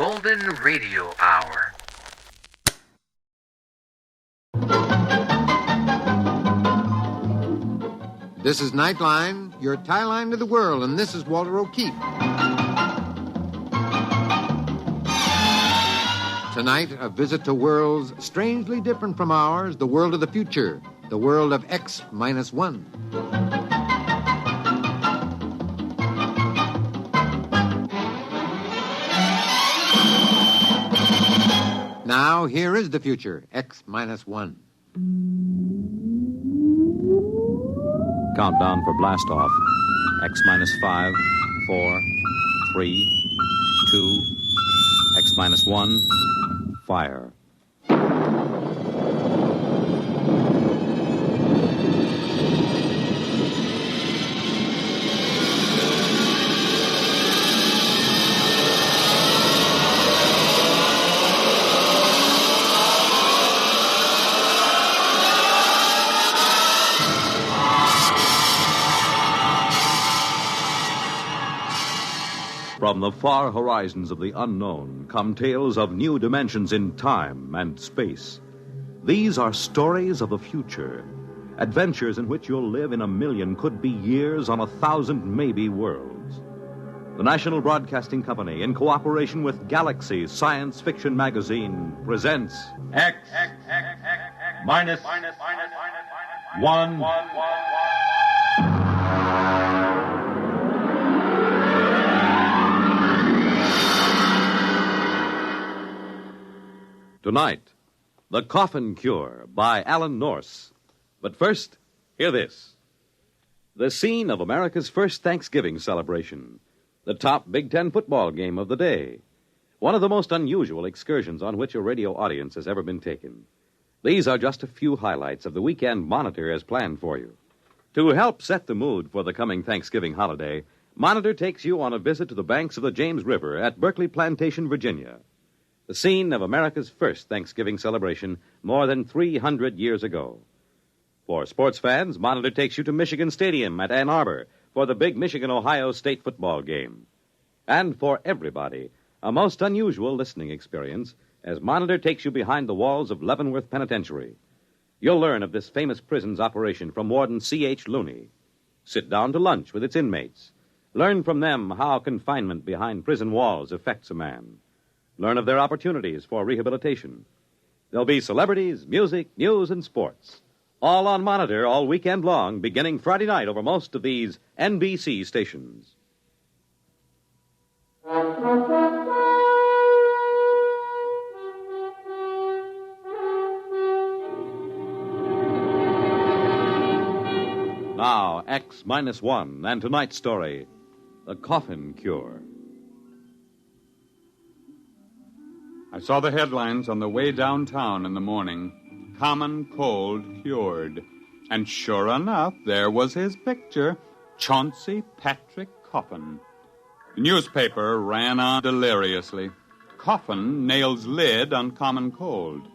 Golden Radio Hour. This is Nightline, your tie line to the world, and this is Walter O'Keefe. Tonight, a visit to worlds strangely different from ours, the world of the future, the world of X-1. Now, here is the future, X-1. Countdown for blast off. X-5, 4, 3, 2, X-1, fire. From the far horizons of the unknown come tales of new dimensions in time and space. These are stories of the future, adventures in which you'll live in a million, could be years, on 1,000 maybe worlds. The National Broadcasting Company, in cooperation with Galaxy Science Fiction Magazine, presents X minus one. Tonight, The Coffin Cure by Alan Norse. But first, hear this. The scene of America's first Thanksgiving celebration. The top Big Ten football game of the day. One of the most unusual excursions on which a radio audience has ever been taken. These are just a few highlights of the weekend Monitor has planned for you. To help set the mood for the coming Thanksgiving holiday, Monitor takes you on a visit to the banks of the James River at Berkeley Plantation, Virginia. The scene of America's first Thanksgiving celebration more than 300 years ago. For sports fans, Monitor takes you to Michigan Stadium at Ann Arbor for the big Michigan-Ohio State football game. And for everybody, a most unusual listening experience as Monitor takes you behind the walls of Leavenworth Penitentiary. You'll learn of this famous prison's operation from Warden C.H. Looney. Sit down to lunch with its inmates. Learn from them how confinement behind prison walls affects a man. Learn of their opportunities for rehabilitation. There'll be celebrities, music, news, and sports. All on Monitor all weekend long, beginning Friday night over most of these NBC stations. Now, X-1, and tonight's story, The Coffin Cure. I saw the headlines on the way downtown in the morning. Common cold cured. And sure enough, there was his picture, Chauncey Patrick Coffin. The newspaper ran on deliriously. Coffin nails lid on common cold.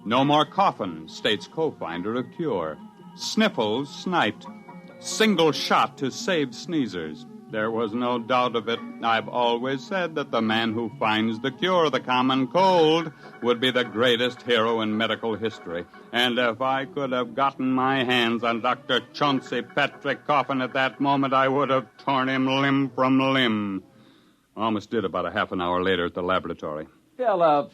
No more coffin, states co-finder of cure. Sniffles sniped. Single shot to save sneezers. There was no doubt of it. I've always said that the man who finds the cure of the common cold would be the greatest hero in medical history. And if I could have gotten my hands on Dr. Chauncey Patrick Coffin at that moment, I would have torn him limb from limb. Almost did about a half an hour later at the laboratory. Philip,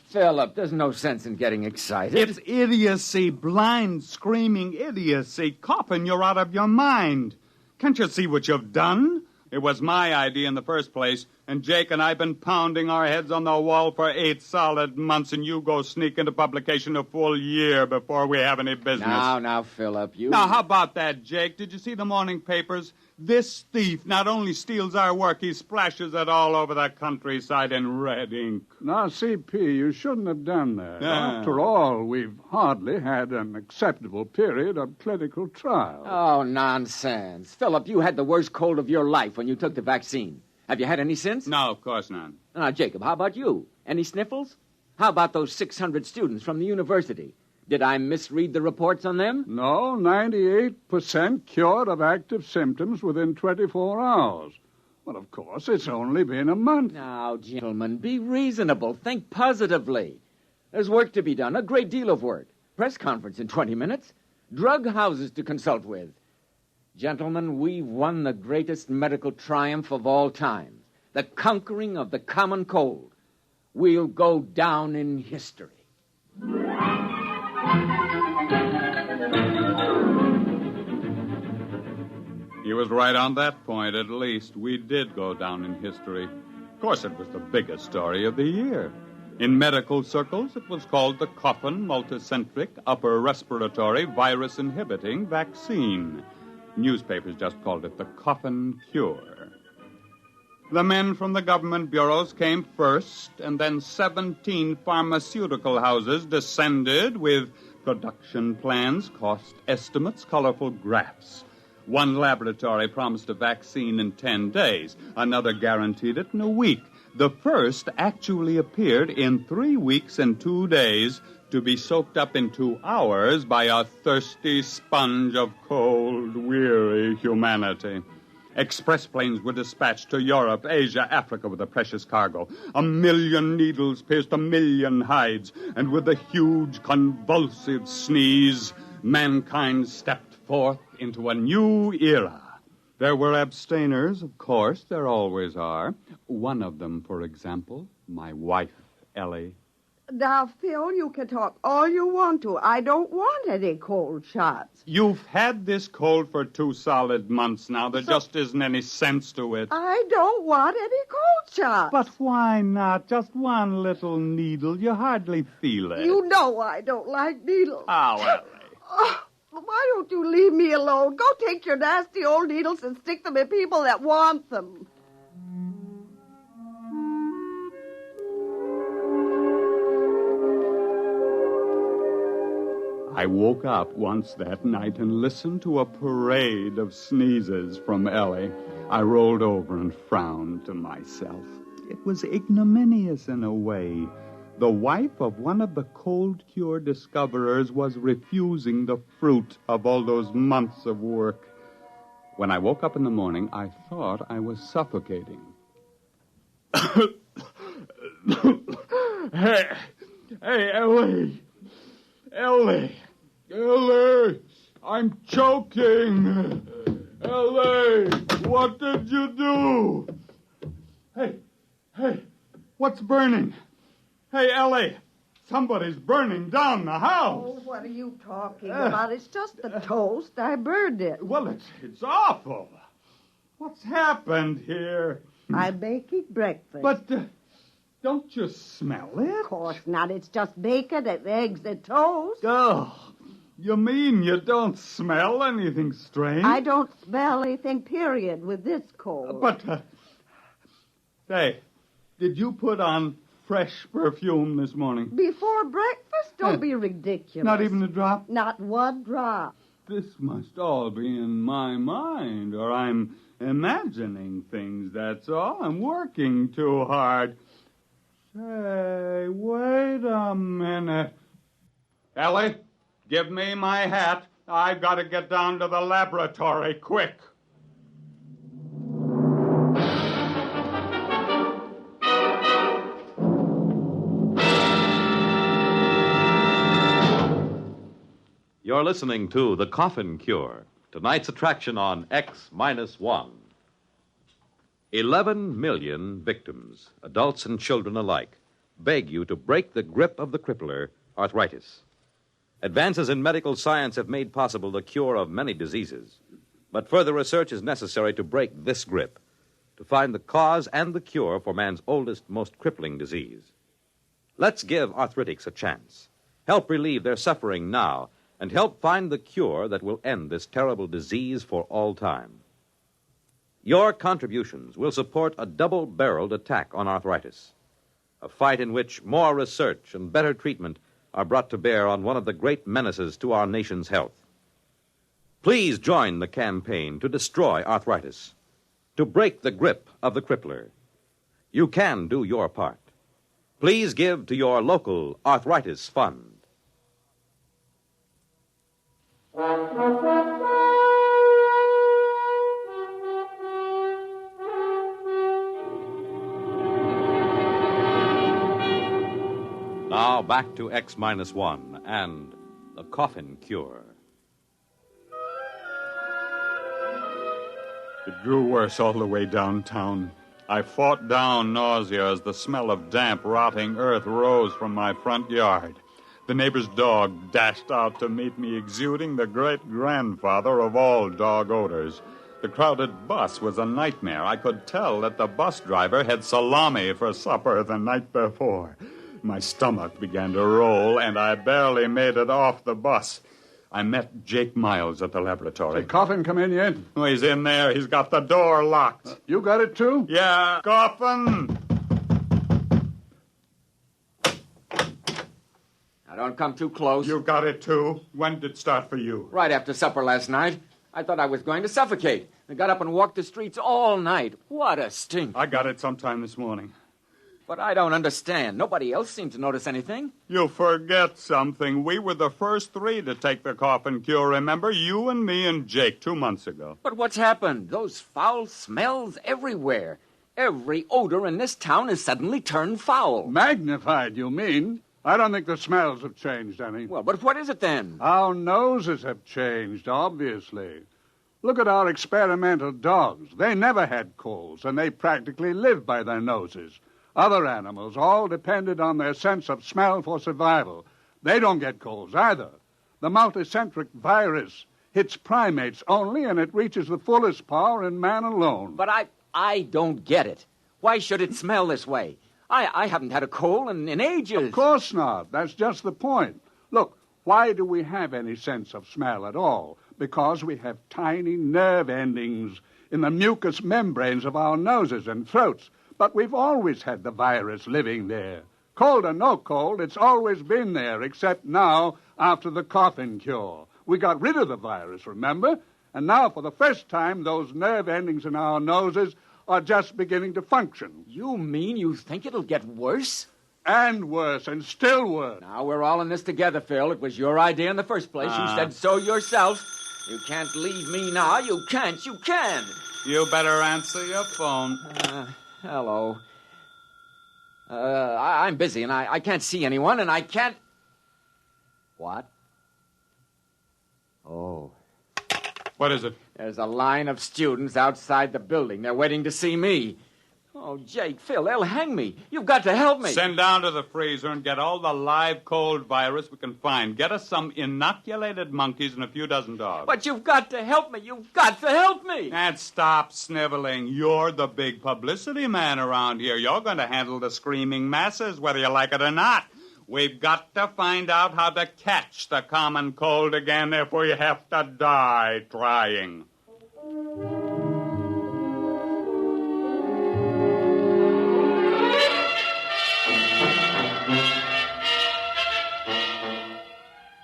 there's no sense in getting excited. It's idiocy, blind, screaming idiocy. Coffin, you're out of your mind. Can't you see what you've done? It was my idea in the first place, and Jake and I have been pounding our heads on the wall for 8 solid months, and you go sneak into publication a full year before we have any business. Now, Philip, you... Now, how about that, Jake? Did you see the morning papers? This thief not only steals our work, he splashes it all over the countryside in red ink. Now, CP, you shouldn't have done that. Yeah. After all, we've hardly had an acceptable period of clinical trial. Oh, nonsense. Philip, you had the worst cold of your life when you took the vaccine. Have you had any since? No, of course not. Now, Jacob, how about you? Any sniffles? How about those 600 students from the university? Did I misread the reports on them? No, 98% cured of active symptoms within 24 hours. Well, of course, it's only been a month. Now, gentlemen, be reasonable. Think positively. There's work to be done, a great deal of work. Press conference in 20 minutes. Drug houses to consult with. Gentlemen, we've won the greatest medical triumph of all time. The conquering of the common cold. We'll go down in history. He was right on that point, at least. We did go down in history. Of course, it was the biggest story of the year. In medical circles, it was called the Coffin multicentric upper respiratory virus-inhibiting vaccine. Newspapers just called it the Coffin Cure. The men from the government bureaus came first, and then 17 pharmaceutical houses descended with production plans, cost estimates, colorful graphs. One laboratory promised a vaccine in 10 days. Another guaranteed it in a week. The first actually appeared in 3 weeks and 2 days to be soaked up in 2 hours by a thirsty sponge of cold, weary humanity. Express planes were dispatched to Europe, Asia, Africa with a precious cargo. 1 million needles pierced 1 million hides, and with a huge convulsive sneeze, mankind stepped forth into a new era. There were abstainers, of course, there always are. One of them, for example, my wife, Ellie. Now, Phil, you can talk all you want to. I don't want any cold shots. You've had this cold for 2 solid months now. There just isn't any sense to it. I don't want any cold shots. But why not? Just one little needle. You hardly feel it. You know I don't like needles. Oh, Ellie. Oh, why don't you leave me alone? Go take your nasty old needles and stick them in people that want them. I woke up once that night and listened to a parade of sneezes from Ellie. I rolled over and frowned to myself. It was ignominious in a way. The wife of one of the cold cure discoverers was refusing the fruit of all those months of work. When I woke up in the morning, I thought I was suffocating. Hey, Ellie! Ellie! Ellie! I'm choking! Ellie! What did you do? Hey, what's burning? Hey, Ellie! Somebody's burning down the house! Oh, what are you talking about? It's just the toast. I burned it. Well, it's awful. What's happened here? I'm making breakfast. But don't you smell it? Of course not. It's just bacon and eggs and toast. Oh, you mean you don't smell anything strange? I don't smell anything, period, with this cold. But, say, did you put on fresh perfume this morning? Before breakfast? Don't be ridiculous. Not even a drop? Not one drop. This must all be in my mind, or I'm imagining things, that's all. I'm working too hard. Say, wait a minute. Ellie, give me my hat. I've got to get down to the laboratory, quick. You're listening to The Coffin Cure, tonight's attraction on X-1. 11 million victims, adults and children alike, beg you to break the grip of the crippler, arthritis. Advances in medical science have made possible the cure of many diseases, but further research is necessary to break this grip, to find the cause and the cure for man's oldest, most crippling disease. Let's give arthritics a chance. Help relieve their suffering now, and help find the cure that will end this terrible disease for all time. Your contributions will support a double-barreled attack on arthritis, a fight in which more research and better treatment are brought to bear on one of the great menaces to our nation's health. Please join the campaign to destroy arthritis, to break the grip of the crippler. You can do your part. Please give to your local arthritis fund. back to X-1 and the Coffin Cure. It grew worse all the way downtown. I fought down nausea as the smell of damp, rotting earth rose from my front yard. The neighbor's dog dashed out to meet me, exuding the great-grandfather of all dog odors. The crowded bus was a nightmare. I could tell that the bus driver had salami for supper the night before. My stomach began to roll, and I barely made it off the bus. I met Jake Miles at the laboratory. Did Coffin come in yet? Oh, he's in there. He's got the door locked. You got it, too? Yeah, Coffin! Now, don't come too close. You got it, too? When did it start for you? Right after supper last night. I thought I was going to suffocate. I got up and walked the streets all night. What a stink. I got it sometime this morning. But I don't understand. Nobody else seemed to notice anything. You forget something. We were the first 3 to take the Coffin Cure, remember? You and me and Jake 2 months ago. But what's happened? Those foul smells everywhere. Every odor in this town has suddenly turned foul. Magnified, you mean? I don't think the smells have changed any. Well, but what is it then? Our noses have changed, obviously. Look at our experimental dogs. They never had colds, and they practically lived by their noses. Other animals all depended on their sense of smell for survival. They don't get colds either. The multicentric virus hits primates only, and it reaches the fullest power in man alone. But I don't get it. Why should it smell this way? I haven't had a cold in ages. Of course not. That's just the point. Look, why do we have any sense of smell at all? Because we have tiny nerve endings in the mucous membranes of our noses and throats. But we've always had the virus living there. Cold or no cold, it's always been there, except now, after the Coffin Cure. We got rid of the virus, remember? And now, for the first time, those nerve endings in our noses are just beginning to function. You mean you think it'll get worse? And worse, and still worse. Now, we're all in this together, Phil. It was your idea in the first place. You said so yourself. You can't leave me now. You can't. You can. You better answer your phone. Hello. I'm busy, and I can't see anyone, and I can't... What? Oh. What is it? There's a line of students outside the building. They're waiting to see me. Oh, Jake, Phil, they'll hang me. You've got to help me. Send down to the freezer and get all the live cold virus we can find. Get us some inoculated monkeys and a few dozen dogs. But you've got to help me. You've got to help me. And stop sniveling. You're the big publicity man around here. You're going to handle the screaming masses, whether you like it or not. We've got to find out how to catch the common cold again if we have to die trying.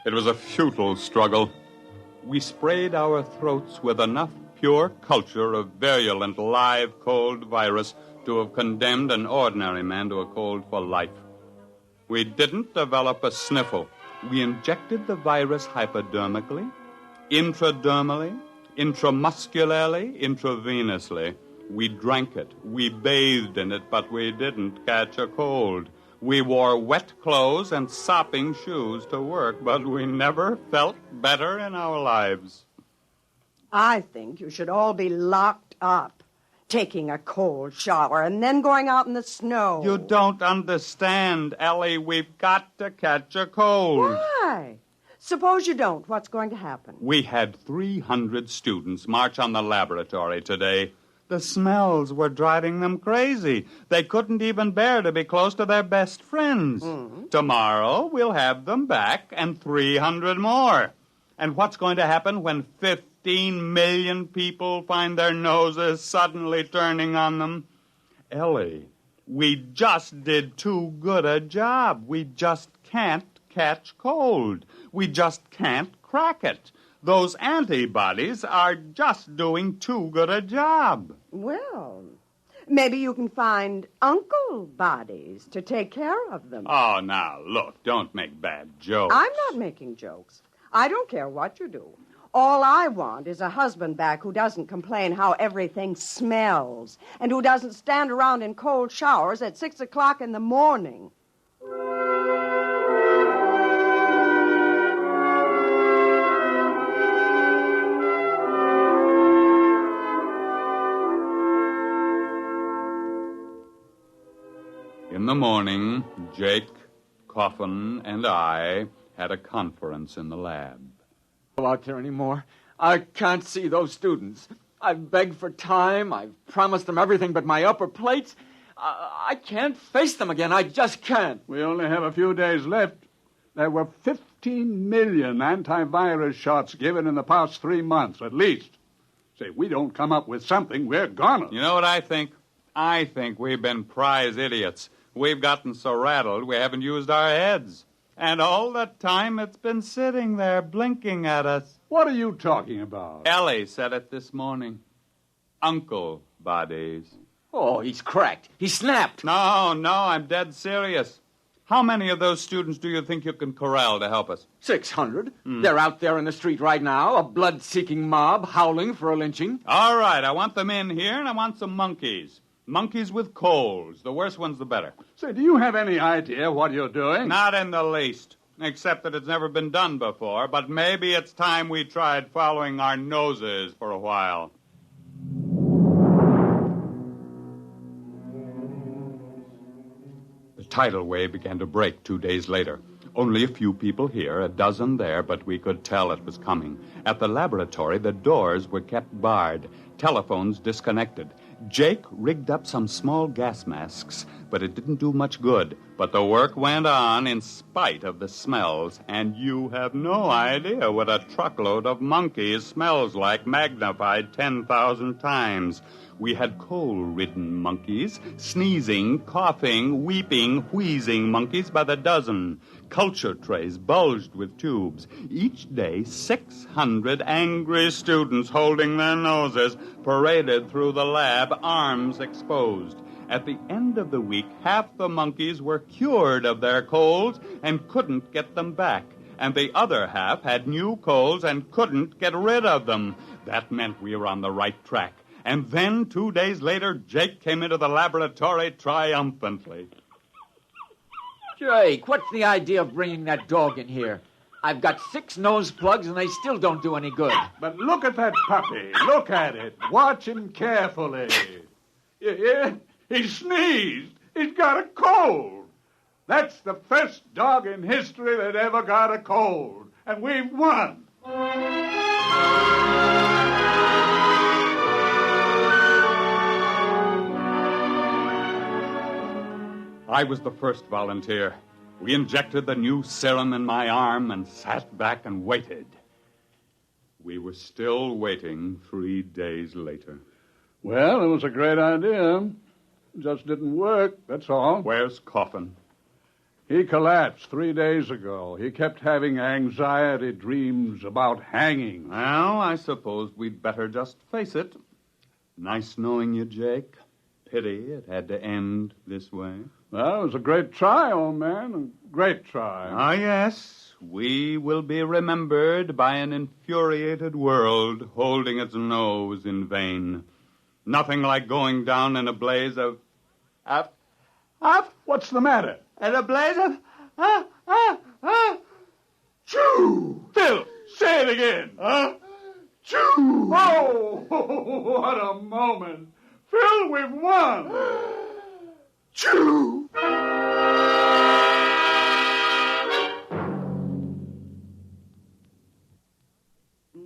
It was a futile struggle. We sprayed our throats with enough pure culture of virulent live cold virus to have condemned an ordinary man to a cold for life. We didn't develop a sniffle. We injected the virus hypodermically, intradermally, intramuscularly, intravenously. We drank it. We bathed in it, but we didn't catch a cold. We wore wet clothes and sopping shoes to work, but we never felt better in our lives. I think you should all be locked up, taking a cold shower and then going out in the snow. You don't understand, Ellie. We've got to catch a cold. Why? Suppose you don't. What's going to happen? We had 300 students march on the laboratory today. The smells were driving them crazy. They couldn't even bear to be close to their best friends. Mm-hmm. Tomorrow, we'll have them back and 300 more. And what's going to happen when 15 million people find their noses suddenly turning on them? Ellie, we just did too good a job. We just can't catch cold. We just can't crack it. Those antibodies are just doing too good a job. Well, maybe you can find uncle bodies to take care of them. Oh, now, look, don't make bad jokes. I'm not making jokes. I don't care what you do. All I want is a husband back who doesn't complain how everything smells and who doesn't stand around in cold showers at 6 o'clock in the morning. morning, Jake, Coffin, and I had a conference in the lab. Go out there anymore. I can't see those students. I've begged for time. I've promised them everything but my upper plates. I can't face them again. I just can't. We only have a few days left. There were 15 million antivirus shots given in the past 3 months, at least. Say, we don't come up with something, we're gonna. You know what I think? I think we've been prize idiots. We've gotten so rattled we haven't used our heads. And all the time it's been sitting there blinking at us. What are you talking about? Ellie said it this morning. Uncle bodies. Oh, he's cracked. He snapped. No, I'm dead serious. How many of those students do you think you can corral to help us? 600. They're out there in the street right now, a blood-seeking mob howling for a lynching. All right, I want them in here, and I want some monkeys. Monkeys with colds. The worse ones, the better. Say, do you have any idea what you're doing? Not in the least, except that it's never been done before, but maybe it's time we tried following our noses for a while. The tidal wave began to break 2 days later. Only a few people here, a dozen there, but we could tell it was coming. At the laboratory, the doors were kept barred, telephones disconnected. Jake rigged up some small gas masks, but it didn't do much good. But the work went on in spite of the smells, and you have no idea what a truckload of monkeys smells like, magnified 10,000 times. We had coal-ridden monkeys, sneezing, coughing, weeping, wheezing monkeys by the dozen. Culture trays bulged with tubes. Each day, 600 angry students holding their noses paraded through the lab, arms exposed. At the end of the week, half the monkeys were cured of their colds and couldn't get them back. And the other half had new colds and couldn't get rid of them. That meant we were on the right track. And then, 2 days later, Jake came into the laboratory triumphantly. Jake, what's the idea of bringing that dog in here? I've got 6 nose plugs, and they still don't do any good. But look at that puppy. Look at it. Watch him carefully. You hear? He sneezed. He's got a cold. That's the first dog in history that ever got a cold. And we've won. I was the first volunteer. We injected the new serum in my arm and sat back and waited. We were still waiting 3 days later. Well, it was a great idea. It just didn't work, that's all. Where's Coffin? He collapsed 3 days ago. He kept having anxiety dreams about hanging. Well, I suppose we'd better just face it. Nice knowing you, Jake. Pity it had to end this way. Well, it was a great try, old man. A great try. Ah, yes. We will be remembered by an infuriated world holding its nose in vain. Nothing like going down in a blaze of... What's the matter? In a blaze of... Choo! Phil, say it again. Choo! Oh, what a moment. Phil, we've won. Choo!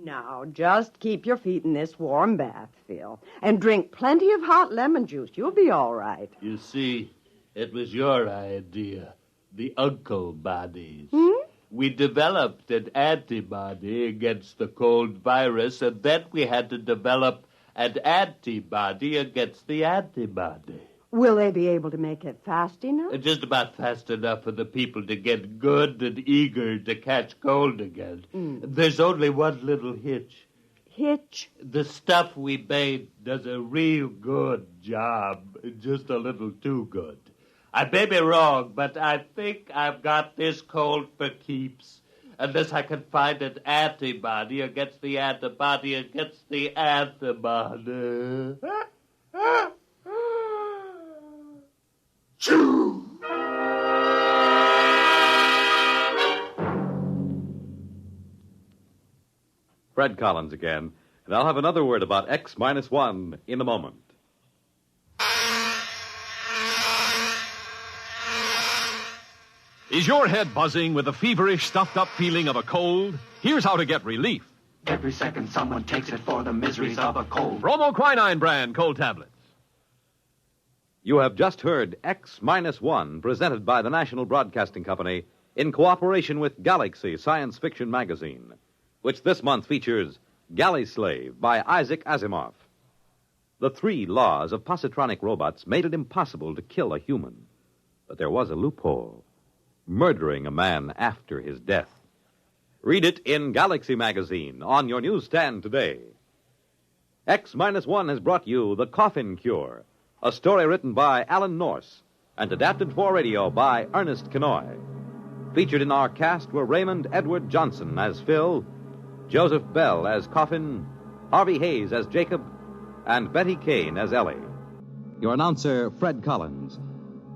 Now, just keep your feet in this warm bath, Phil, and drink plenty of hot lemon juice. You'll be all right. You see, it was your idea, the uncle bodies. We developed an antibody against the cold virus, and then we had to develop an antibody against the antibody. Will they be able to make it fast enough? Just about fast enough for the people to get good and eager to catch cold again. There's only one little hitch. Hitch? The stuff we made does a real good job, just a little too good. I may be wrong, but I think I've got this cold for keeps. Unless I can find an antibody against the antibody against the antibody. Choo! Fred Collins again, and I'll have another word about X-1 in a moment. Is your head buzzing with the feverish, stuffed-up feeling of a cold? Here's how to get relief. Every second someone takes it for the miseries of a cold. Bromoquinine brand cold tablets. You have just heard X-1, presented by the National Broadcasting Company in cooperation with Galaxy Science Fiction Magazine, which this month features Galley Slave by Isaac Asimov. The 3 laws of positronic robots made it impossible to kill a human. But there was a loophole: murdering a man after his death. Read it in Galaxy Magazine on your newsstand today. X-1 has brought you The Coffin Cure, a story written by Alan Norse and adapted for radio by Ernest Kenoy. Featured in our cast were Raymond Edward Johnson as Phil, Joseph Bell as Coffin, Harvey Hayes as Jacob, and Betty Kane as Ellie. Your announcer, Fred Collins.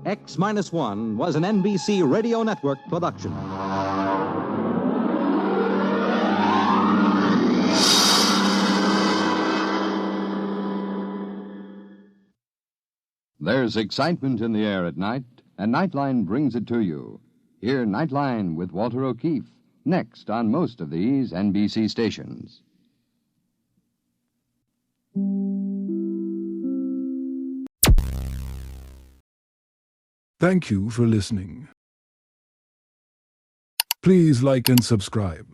X-1 was an NBC Radio Network production. There's excitement in the air at night, and Nightline brings it to you. Hear Nightline with Walter O'Keefe, next on most of these NBC stations. Thank you for listening. Please like and subscribe.